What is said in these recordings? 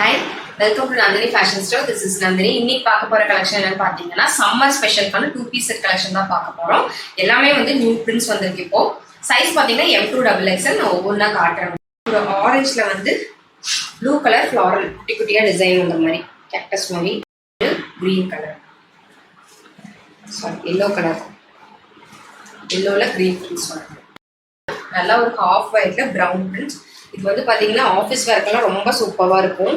Hi, welcome to Nandini Fashion Store. This is Nandini. இன்னைக்கு பார்க்க போற கலெக்ஷன் என்னன்னு பாத்தீங்கன்னா சம்மர் ஸ்பெஷலுக்கான 2 piece செட் கலெக்ஷன் தான் பார்க்க போறோம். எல்லாமே வந்து நியூ பிரிண்ட்ஸ் வந்திருக்கு இப்போ. சைஸ் பாத்தீங்கன்னா M2XXL. நான் ஒவ்வொன்றா காட்டுறேன். ஒரு ஆரஞ்சுல வந்து ப்ளூ கலர் ஃப்ளாரல் குட்டி குட்டியா டிசைன் வந்த மாதிரி கேக்டஸ் மாதிரி, green colour, sorry yellow colour, எல்லோல கிரீன் பிரிண்ட்ஸ் வருது. நல்லா ஒரு ஹாஃப் ஒயிட்ல ப்ரௌன் பிரிண்ட்ஸ். இது வந்து பாத்தீங்கன்னா ஆஃபீஸ் ஒர்க்கெல்லாம் ரொம்ப சூப்பராக இருக்கும்.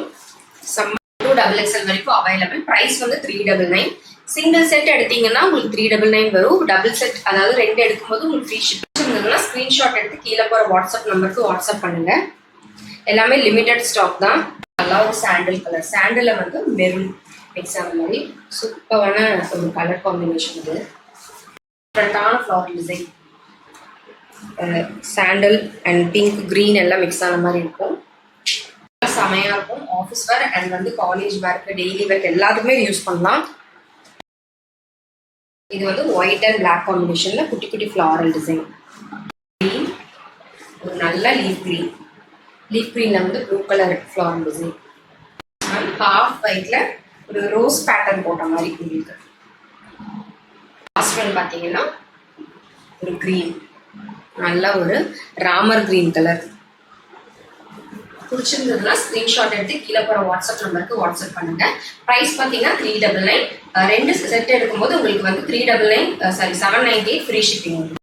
M2XXL வரைக்கும் அவைலபிள். ப்ரைஸ் வந்து 399. சிங்கிள் செட் எடுத்தீங்கன்னா உங்களுக்கு 399 வரும். டபுள் செட் அதாவது 2 எடுக்கும்போது உங்களுக்கு ஃப்ரீ ஷிப்பிங் இருந்ததுன்னா ஸ்க்ரீன்ஷாட் எடுத்து கீழே போகிற வாட்ஸ்அப் நம்பருக்கு வாட்ஸ்அப் பண்ணுங்க. எல்லாமே லிமிடெட் ஸ்டாக் தான். நல்லா ஒரு சாண்டில் கலர், சாண்டில் வந்து மெரூன் மிக்ஸ் ஆன மாதிரி சூப்பரான ஒரு கலர் காம்பினேஷன். இது டிஃப்ரெண்டான floral design, sandal and pink green எல்லாம் மிக்ஸ் ஆன மாதிரி இருக்கும். செமையா இருக்கும். ஆஃபீஸ் வேர் அண்ட் வந்து காலேஜ் வேர்க்கு, டெய்லி வேர்க்கு எல்லாத்துக்குமே யூஸ் பண்ணலாம். இது வந்து ஒயிட் அண்ட் பிளாக் காம்பினேஷன்ல குட்டி குட்டி ஃப்ளாரல் டிசைன். கிரீன், ஒரு நல்ல லீஃப் கிரீன், லீஃப் கிரீன்ல வந்து blue colour floral design. Half ஒயிட்ல ஒரு ரோஸ் பேட்டர்ன் போட்ட மாதிரி உங்களுக்கு. லாஸ்ட் ஒன் பார்த்தீங்கன்னா ஒரு கிரீன், நல்ல ஒரு ராமர் கிரீன் கலர். பிடிச்சிருந்ததுன்னா ஸ்கிரீன்ஷாட் எடுத்து கீழே போகிற வாட்ஸ்அப் நம்பருக்கு வாட்ஸ்அப் பண்ணுங்க. ப்ரைஸ் பார்த்தீங்கன்னா 399. 2 செட் எடுக்கும்போது உங்களுக்கு வந்து 399 798 ஃப்ரீ ஷிப்பிங்.